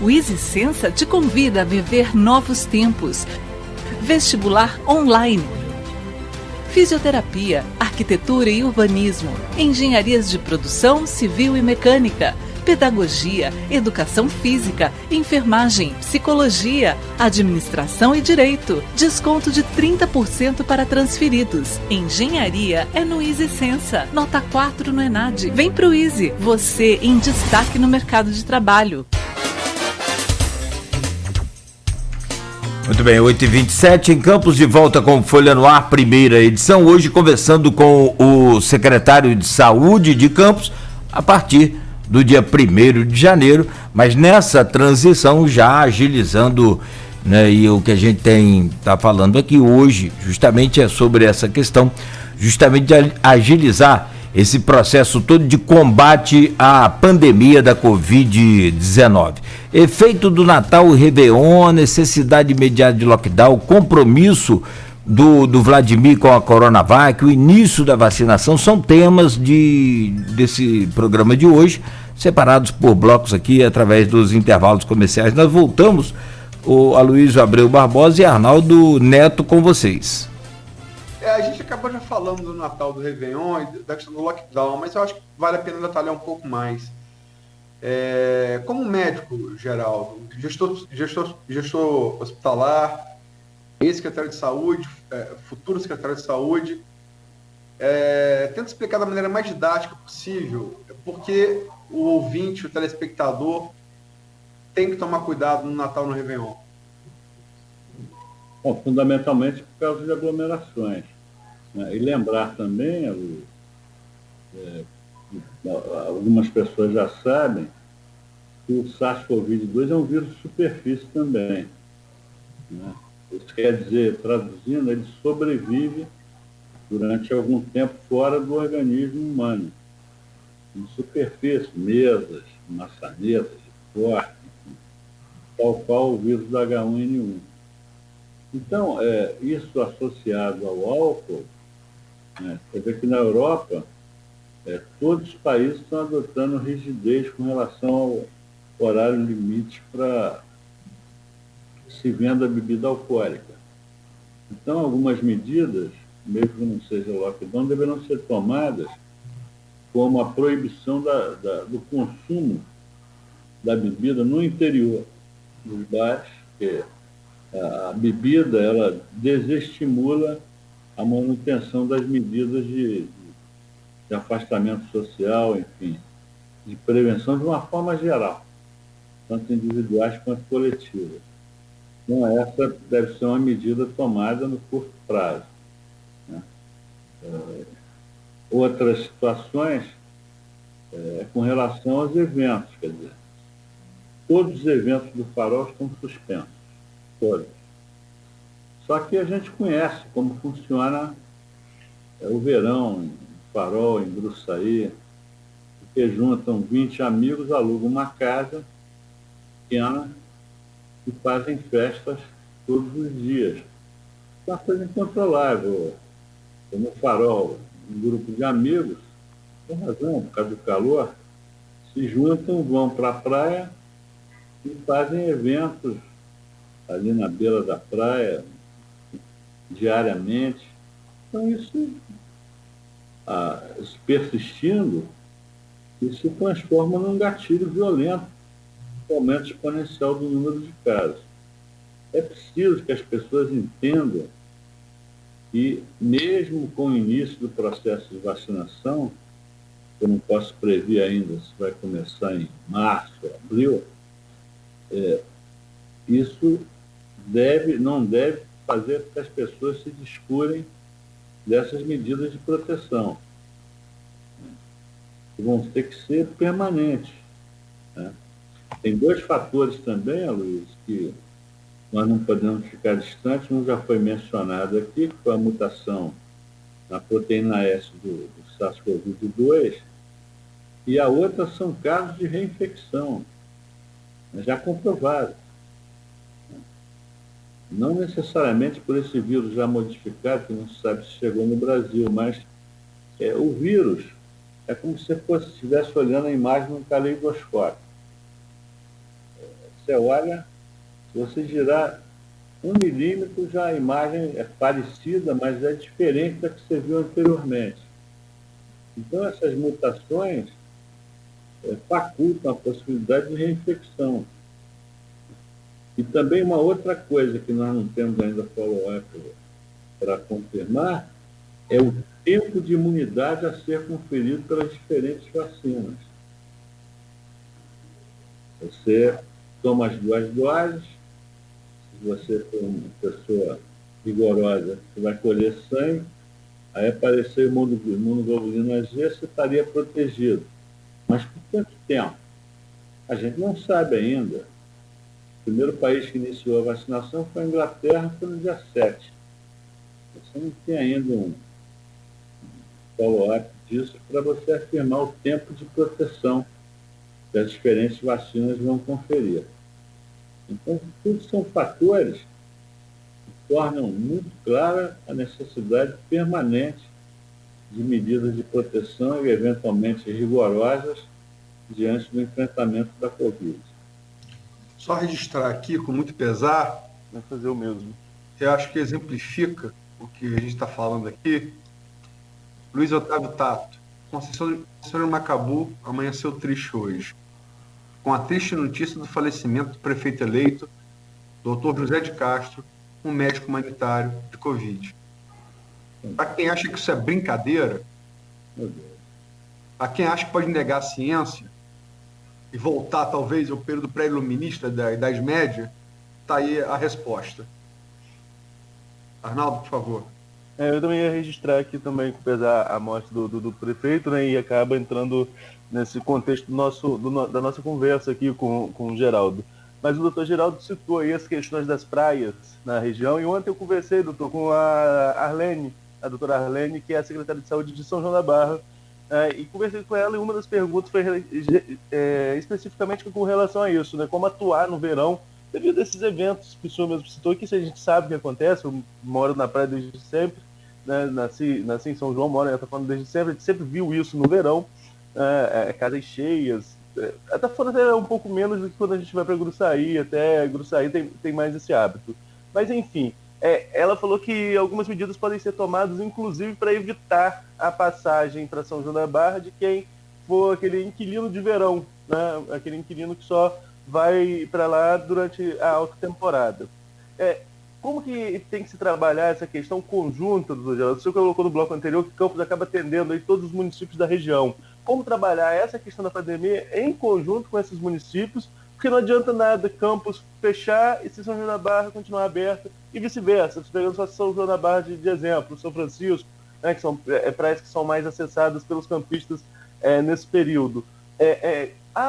O Easy Sensa te convida a viver novos tempos. Vestibular online. Fisioterapia, arquitetura e urbanismo, engenharias de produção, civil e mecânica, pedagogia, educação física, enfermagem, psicologia, administração e direito. Desconto de 30% para transferidos. Engenharia é no Easy Sensa. Nota 4 no Enad. Vem pro Easy, você em destaque no mercado de trabalho. Muito bem, 8h27 em Campos, de volta com Folha no Ar, primeira edição. Hoje conversando com o secretário de Saúde de Campos, a partir do dia 1º de janeiro, mas nessa transição já agilizando, né, e o que a gente está falando aqui hoje justamente é sobre essa questão, justamente de agilizar esse processo todo de combate à pandemia da Covid-19. Efeito do Natal e Réveillon, necessidade imediata de lockdown, compromisso do Vladimir com a Coronavac, o início da vacinação, são temas desse programa de hoje, separados por blocos aqui através dos intervalos comerciais. Nós voltamos, o Aloysio Abreu Barbosa e Arnaldo Neto com vocês. A gente acabou já falando do Natal, do Réveillon e da questão do lockdown, mas eu acho que vale a pena detalhar um pouco mais. Como médico, Geraldo, gestor hospitalar, ex-secretário de saúde, futuro secretário de saúde, tenta explicar da maneira mais didática possível porque o ouvinte, o telespectador, tem que tomar cuidado no Natal e no Réveillon. Bom, fundamentalmente por causa de aglomerações, né? E lembrar também, algumas pessoas já sabem, que o SARS-CoV-2 é um vírus de superfície também, né? Isso quer dizer, traduzindo, ele sobrevive durante algum tempo fora do organismo humano, em superfície, mesas, maçanetas, corte, tal qual o vírus da H1N1. Então, isso associado ao álcool, né, você vê que na Europa, todos os países estão adotando rigidez com relação ao horário limite para se venda bebida alcoólica. Então, algumas medidas, mesmo que não seja lockdown, deverão ser tomadas, como a proibição do consumo da bebida no interior dos bares, que a bebida ela desestimula a manutenção das medidas de afastamento social, enfim, de prevenção de uma forma geral, tanto individuais quanto coletivas. Então, essa deve ser uma medida tomada no curto prazo, né? Outras situações com relação aos eventos, quer dizer, todos os eventos do Farol estão suspensos, todos. Só que a gente conhece como funciona o verão em Farol, em Gruçaí, que juntam 20 amigos, alugam uma casa pequena e fazem festas todos os dias. É uma coisa incontrolável. No Farol, um grupo de amigos, por razão, por causa do calor, se juntam, vão para a praia e fazem eventos ali na beira da praia, diariamente. Então, isso, persistindo, isso se transforma num gatilho violento, aumento exponencial do número de casos. É preciso que as pessoas entendam que, mesmo com o início do processo de vacinação, eu não posso prever ainda se vai começar em março, abril, isso não deve fazer com que as pessoas se descurem dessas medidas de proteção, que vão ter que ser permanentes, né? Tem dois fatores também, Luiz, que nós não podemos ficar distantes. Um já foi mencionado aqui, que foi a mutação na proteína S do SARS-CoV-2, e a outra são casos de reinfecção, já comprovados. Não necessariamente por esse vírus já modificado, que não se sabe se chegou no Brasil, mas o vírus é como se você estivesse olhando a imagem num caleidoscópio. Você olha, se você girar 1 milímetro, já a imagem é parecida, mas é diferente da que você viu anteriormente. Então, essas mutações facultam a possibilidade de reinfecção. E também uma outra coisa que nós não temos ainda follow-up para confirmar é o tempo de imunidade a ser conferido pelas diferentes vacinas. Você toma as 2 doses, se você for uma pessoa rigorosa, você vai colher sangue, aí aparecer imunoglobulina G, você estaria protegido. Mas por quanto tempo? A gente não sabe ainda. O primeiro país que iniciou a vacinação foi a Inglaterra, foi no dia 7. Você não tem ainda um follow-up disso para você afirmar o tempo de proteção que as diferentes vacinas vão conferir. Então, tudo são fatores que tornam muito clara a necessidade permanente de medidas de proteção e, eventualmente, rigorosas diante do enfrentamento da Covid. Só registrar aqui, com muito pesar, Vai fazer o mesmo. eu acho que exemplifica o que a gente está falando aqui. Luiz Otávio Tato, Conceição de Macabu amanheceu triste hoje, com a triste notícia do falecimento do prefeito eleito, Dr. José de Castro, um médico humanitário de Covid. Para quem acha que isso é brincadeira, para quem acha que pode negar a ciência e voltar, talvez, ao período pré-iluminista da Idade Média, está aí a resposta. Arnaldo, por favor. Eu também ia registrar aqui também, com pesar a morte do prefeito, né, e acaba entrando nesse contexto da nossa conversa aqui com o Geraldo. Mas o doutor Geraldo citou aí as questões das praias na região, e ontem eu conversei, doutor, com a Arlene, a doutora Arlene, que é a secretária de saúde de São João da Barra, e conversei com ela, e uma das perguntas foi especificamente com relação a isso, né, como atuar no verão devido a esses eventos que o senhor mesmo citou, que a gente sabe que acontece. Eu moro na praia desde sempre, né, nasci em São João, moro em Atafona desde sempre, a gente sempre viu isso no verão, casas cheias, Atafona até um pouco menos do que quando a gente vai para Gruçaí, até Gruçaí tem mais esse hábito. Mas enfim, ela falou que algumas medidas podem ser tomadas, inclusive para evitar a passagem para São João da Barra de quem for aquele inquilino de verão, né, aquele inquilino que só vai para lá durante a alta temporada. Como que tem que se trabalhar essa questão conjunta, doutor Geraldo? O senhor colocou no bloco anterior que Campos acaba atendendo aí todos os municípios da região. Como trabalhar essa questão da pandemia em conjunto com esses municípios? Porque não adianta nada Campos fechar e se São João da Barra continuar aberta e vice-versa. Pegando só São João da Barra de exemplo, São Francisco, né, que são praias que são mais acessadas pelos campistas nesse período. Há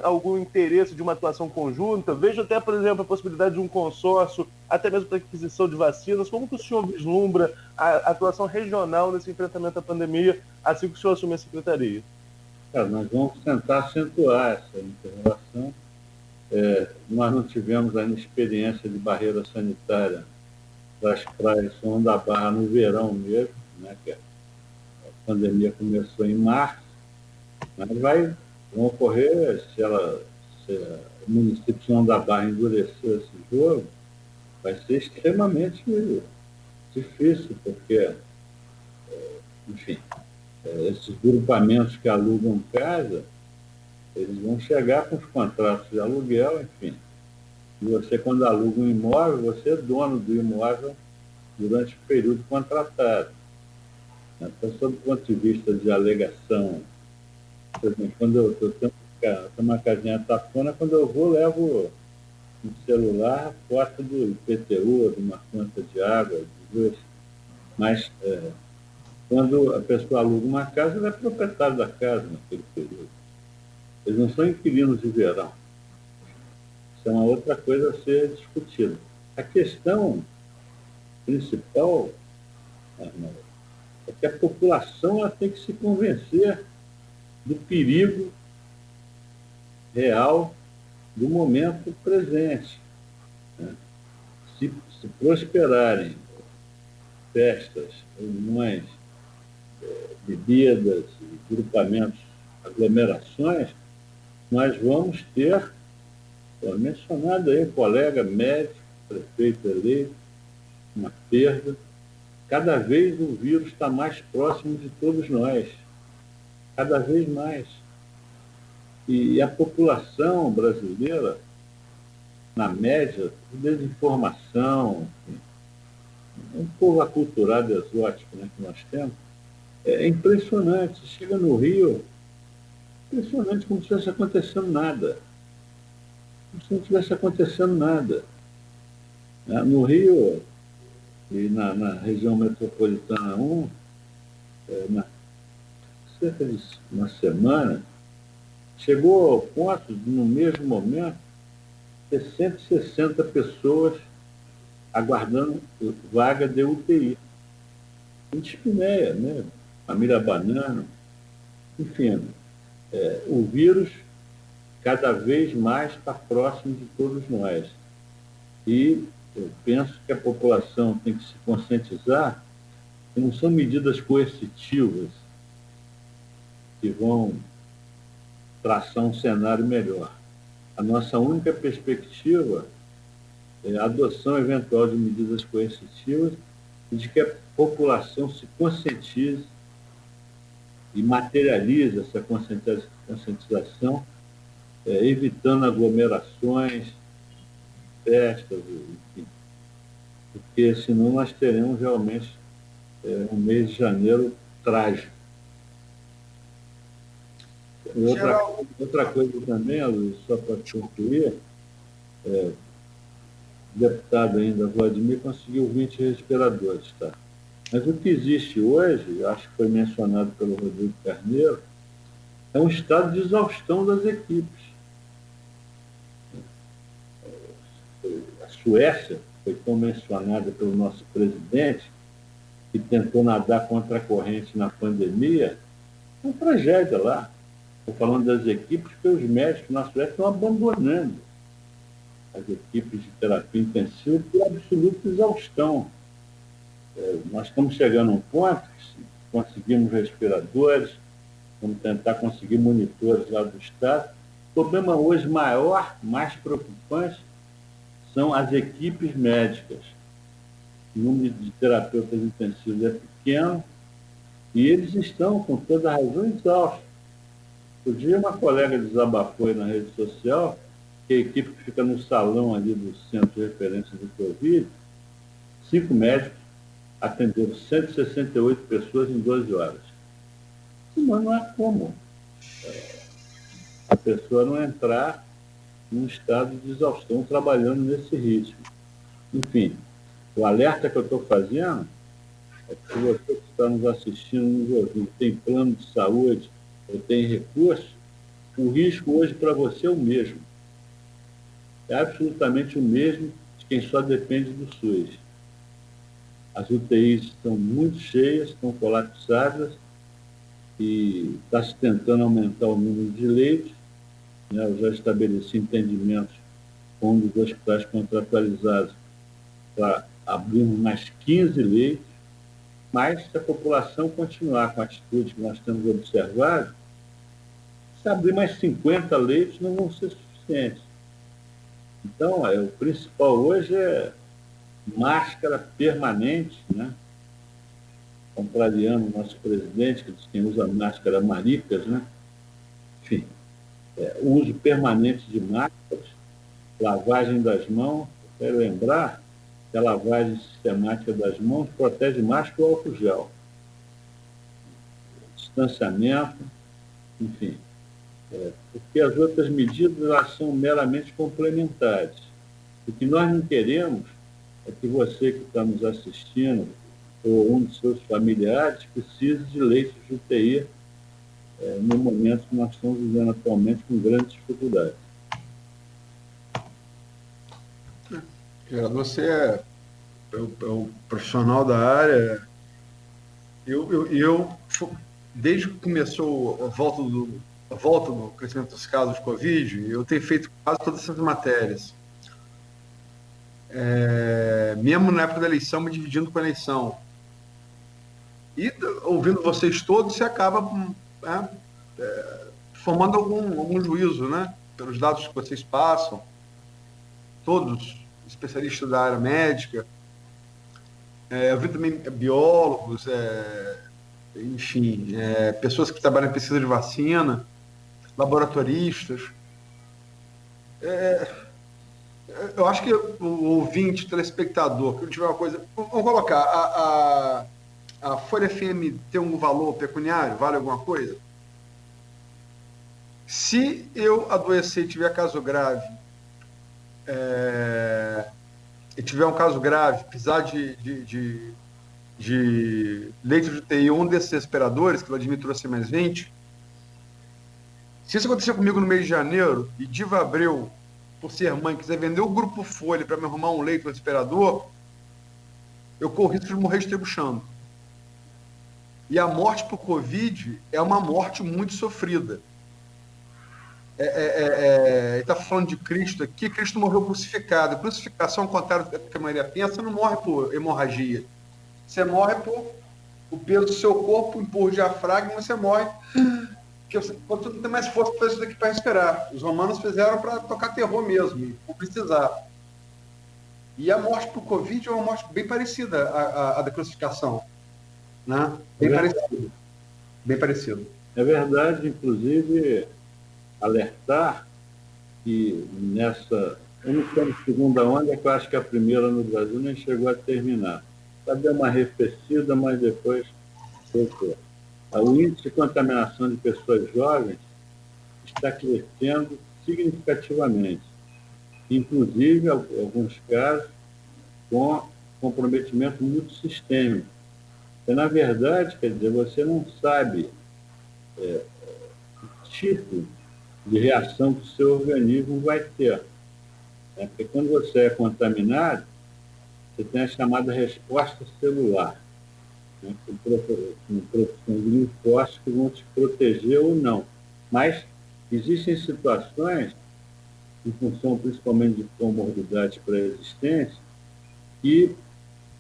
algum interesse de uma atuação conjunta? Vejo até, por exemplo, a possibilidade de um consórcio, até mesmo para aquisição de vacinas. Como que o senhor vislumbra a atuação regional nesse enfrentamento à pandemia, assim que o senhor assume a secretaria? Nós vamos tentar acentuar essa interrelação. Nós não tivemos ainda experiência de barreira sanitária das praias de São João da Barra no verão mesmo, né, que a pandemia começou em março, mas vão ocorrer, se o município de São João da Barra endurecer esse jogo, vai ser extremamente difícil, porque, enfim, esses grupamentos que alugam casa, eles vão chegar com os contratos de aluguel, enfim. E você, quando aluga um imóvel, você é dono do imóvel durante o período contratado. Então, sob o ponto de vista de alegação, por exemplo, quando eu tenho uma casinha Atafona, quando eu vou, levo no celular foto do IPTU, de uma conta de água, de luz. Mas quando a pessoa aluga uma casa, ela é proprietária da casa naquele período. Eles não são inquilinos de verão. Isso é uma outra coisa a ser discutida. A questão principal, Arnaldo, é que a população ela tem que se convencer do perigo real do momento presente. Né? Se prosperarem festas, reuniões, bebidas, grupamentos, aglomerações, nós vamos ter Mencionado aí, colega médico, prefeito eleito, uma perda. Cada vez o vírus está mais próximo de todos nós, cada vez mais. E a população brasileira, na média, desinformação, um povo aculturado e exótico, né, que nós temos, é impressionante. Chega no Rio, impressionante, como se estivesse acontecendo nada. Como se não estivesse acontecendo nada. No Rio e na região metropolitana 1, cerca de uma semana, chegou ao ponto de, no mesmo momento, ter 160 pessoas aguardando vaga de UTI. Em Dispneia, né? Família Banana, enfim, o vírus cada vez mais está próximo de todos nós. E eu penso que a população tem que se conscientizar que não são medidas coercitivas que vão traçar um cenário melhor. A nossa única perspectiva é a adoção eventual de medidas coercitivas e de que a população se conscientize e materialize essa conscientização, evitando aglomerações, festas, enfim. Porque senão nós teremos realmente um mês de janeiro trágico. Outra coisa também, Luiz, só para concluir, o deputado ainda, Vladimir, conseguiu 20 respiradores, tá? Mas o que existe hoje, acho que foi mencionado pelo Rodrigo Carneiro, é um estado de exaustão das equipes. A Suécia foi tão mencionada pelo nosso presidente, que tentou nadar contra a corrente na pandemia, é uma tragédia lá. Estou falando das equipes, porque os médicos na Suécia estão abandonando as equipes de terapia intensiva por absoluta exaustão. Nós estamos chegando a um ponto que conseguimos respiradores, vamos tentar conseguir monitores lá do Estado. O problema hoje maior, mais preocupante, são as equipes médicas. O número de terapeutas intensivos é pequeno e eles estão, com toda a razão, exaustos. Outro dia, uma colega desabafou aí na rede social que a equipe que fica no salão ali do Centro de Referência do Covid, 5 médicos atenderam 168 pessoas em 12 horas. Mas não há como a pessoa não entrar num estado de exaustão trabalhando nesse ritmo. Enfim, o alerta que eu estou fazendo é que se você que está nos assistindo, nos ouvindo, tem plano de saúde ou tem recurso, o risco hoje para você é o mesmo. É absolutamente o mesmo de quem só depende do SUS. As UTIs estão muito cheias, estão colapsadas e está se tentando aumentar o número de leitos. Eu já estabeleci entendimentos com um dos hospitais contratualizados para abrirmos mais 15 leitos, mas se a população continuar com a atitude que nós temos observado, se abrir mais 50 leitos não vão ser suficientes. Então, o principal hoje é máscara permanente, né? Contrariando o nosso presidente, que diz que quem usa máscara maricas, né? Enfim, uso permanente de máscaras, lavagem das mãos. Eu quero lembrar que a lavagem sistemática das mãos protege mais que o álcool gel. Distanciamento, enfim. Porque as outras medidas elas são meramente complementares. O que nós não queremos é que você que está nos assistindo ou um de seus familiares precise de leitos de UTI no momento que nós estamos vivendo atualmente com grandes dificuldades. Você é o profissional da área. Eu desde que começou a volta do crescimento dos casos de Covid, eu tenho feito quase todas essas matérias. Mesmo na época da eleição, me dividindo com a eleição. E ouvindo vocês todos, você acaba formando algum juízo, né? Pelos dados que vocês passam. todos especialistas da área médica. Eu vi também biólogos, enfim, pessoas que trabalham em pesquisa de vacina, laboratoristas. Eu acho que o ouvinte, telespectador, que não tiver uma coisa... Vamos colocar, a Folha FM tem um valor pecuniário? Vale alguma coisa? Se eu adoecer e tiver caso grave, e tiver um caso grave, precisar de leito de UTI ou um desses respiradores, que o Vladimir trouxe mais 20, se isso acontecer comigo no mês de janeiro, e Diva Abreu, por ser mãe, quiser vender o Grupo Folha para me arrumar um leito, um respirador, eu corro risco de morrer estrebuchando. E a morte por Covid é uma morte muito sofrida. Ele está falando de Cristo aqui. Cristo morreu crucificado. Crucificação, ao contrário do que a maioria pensa, não morre por hemorragia. Você morre por o peso do seu corpo, empurra o diafragma, você morre. Quando você não tem mais força para isso daqui para respirar. Os romanos fizeram para tocar terror mesmo, por precisar. E a morte por Covid é uma morte bem parecida à da crucificação. Né? Bem parecido. É verdade, inclusive, alertar que nessa... Eu não sei na segunda onda, que eu acho que a primeira no Brasil nem chegou a terminar. Só deu uma arrefecida, mas depois voltou. O índice de contaminação de pessoas jovens está crescendo significativamente. Inclusive, em alguns casos, com comprometimento multissistêmico. E, na verdade, quer dizer, você não sabe o tipo de reação que o seu organismo vai ter. Porque quando você é contaminado, você tem a chamada resposta celular, com produção de linfócitos que vão te proteger ou não. Mas existem situações, em função principalmente de comorbidades pré-existentes, que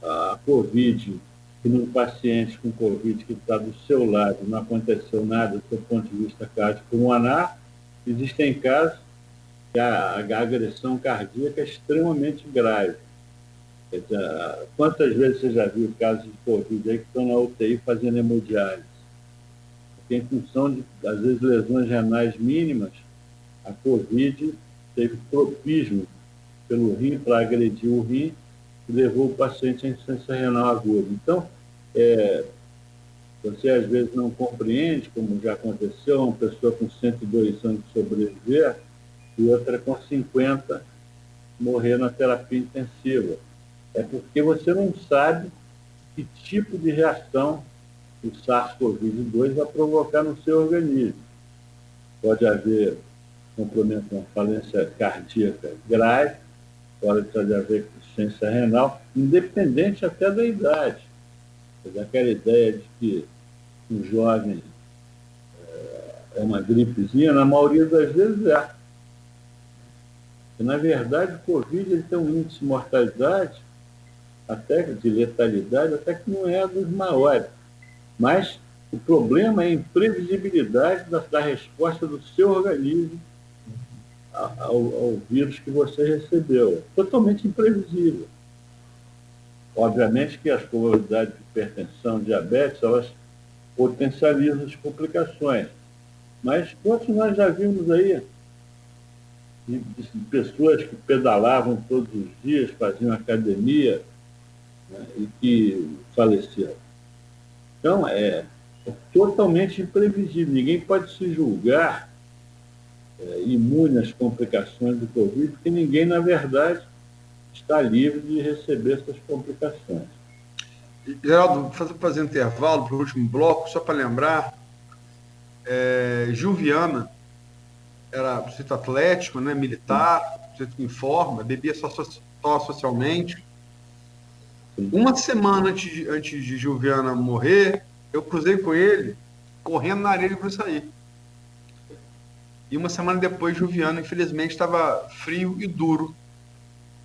a Covid, que num paciente com Covid que está do seu lado, não aconteceu nada do seu ponto de vista cardiopulmonar, existem casos que a agressão cardíaca é extremamente grave. Quer dizer, quantas vezes você já viu casos de Covid aí que estão na UTI fazendo hemodiálise? Porque em função de, às vezes, lesões renais mínimas, a Covid teve tropismo pelo rim para agredir o rim e levou o paciente à insuficiência renal aguda. Então, você às vezes não compreende, como já aconteceu, uma pessoa com 102 anos sobreviver e outra com 50 morrer na terapia intensiva. É porque você não sabe que tipo de reação o SARS-CoV-2 vai provocar no seu organismo. Pode haver comprometimento, uma falência cardíaca grave, pode haver insuficiência renal, independente até da idade. Aquela ideia de que um jovem é uma gripezinha, na maioria das vezes é. E, na verdade, o Covid ele tem um índice de mortalidade, até de letalidade, até que não é dos maiores. Mas o problema é a imprevisibilidade da resposta do seu organismo ao vírus que você recebeu. Totalmente imprevisível. Obviamente que as probabilidades de hipertensão, diabetes, elas potencializam as complicações. Mas quantos nós já vimos aí de pessoas que pedalavam todos os dias, faziam academia, né, e que faleceram. Então, é totalmente imprevisível. Ninguém pode se julgar imune às complicações do Covid, porque ninguém, na verdade, está livre de receber essas complicações. Geraldo, fazer um intervalo para o último bloco, só para lembrar, Gil Viana era sujeito atlético, né, militar, sujeito em forma, bebia só socialmente. Uma semana antes de Gil Viana morrer, eu cruzei com ele correndo na areia de Gruçaí. E uma semana depois, Gil Viana, infelizmente, estava frio e duro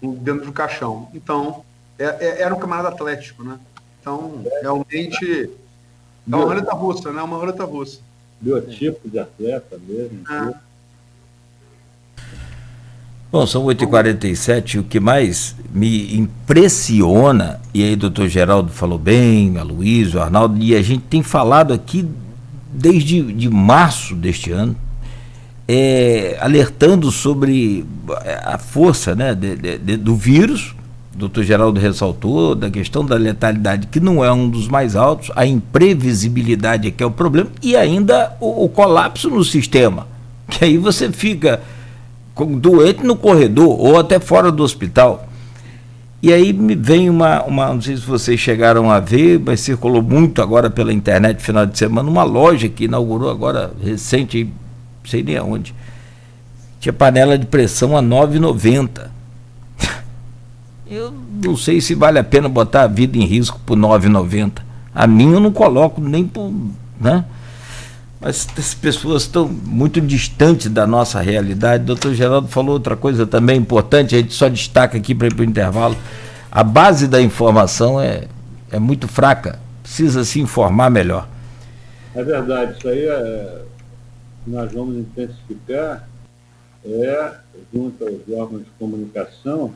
dentro do caixão. Então, era um camarada atlético, né? Então, realmente, é uma roleta russa, né? Uma roleta russa. Biotipo de atleta mesmo. Bom, são 8h47, o que mais me impressiona, e aí o doutor Geraldo falou bem, a Luiz, o Arnaldo, e a gente tem falado aqui desde de março deste ano, alertando sobre a força, né, do vírus. O doutor Geraldo ressaltou da questão da letalidade, que não é um dos mais altos, a imprevisibilidade é que é o problema, e ainda o colapso no sistema, que aí você fica doente no corredor ou até fora do hospital. E aí me vem uma não sei se vocês chegaram a ver, mas circulou muito agora pela internet final de semana, uma loja que inaugurou agora recente, não sei nem aonde, tinha panela de pressão a R$ 9,90. Eu não sei se vale a pena botar a vida em risco por R$ 9,90. A minha eu não coloco nem por, né? Mas as pessoas estão muito distantes da nossa realidade. O doutor Geraldo falou outra coisa também importante, a gente só destaca aqui para ir para o intervalo. A base da informação é muito fraca, precisa se informar melhor. É verdade, isso aí nós vamos intensificar junto aos órgãos de comunicação,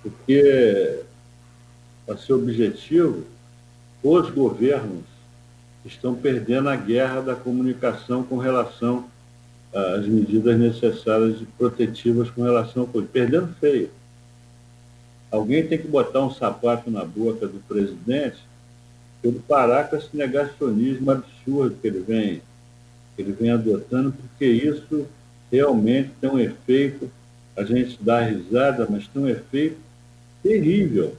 porque, para ser objetivo, os governos estão perdendo a guerra da comunicação com relação às medidas necessárias e protetivas com relação ao Covid. Perdendo feio. Alguém tem que botar um sapato na boca do presidente para ele parar com esse negacionismo absurdo que ele vem adotando, porque isso realmente tem um efeito, a gente dá risada, mas tem um efeito terrível,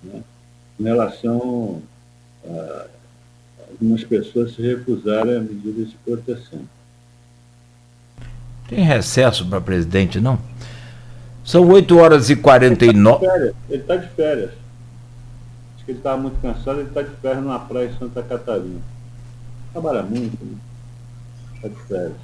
né? Em relação algumas pessoas se recusarem a medidas de proteção. Tem recesso para presidente, não? São 8h49. Ele está de férias. Acho que ele estava muito cansado, ele está de férias numa praia em Santa Catarina. Trabalha muito, né? Está de férias.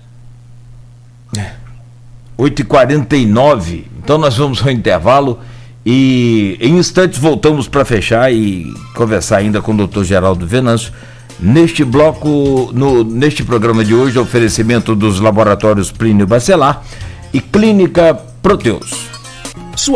8h49, então nós vamos ao intervalo e em instantes voltamos para fechar e conversar ainda com o doutor Geraldo Venâncio. Neste bloco, neste programa de hoje, oferecimento dos laboratórios Plínio Bacelar e Clínica Proteus. Sua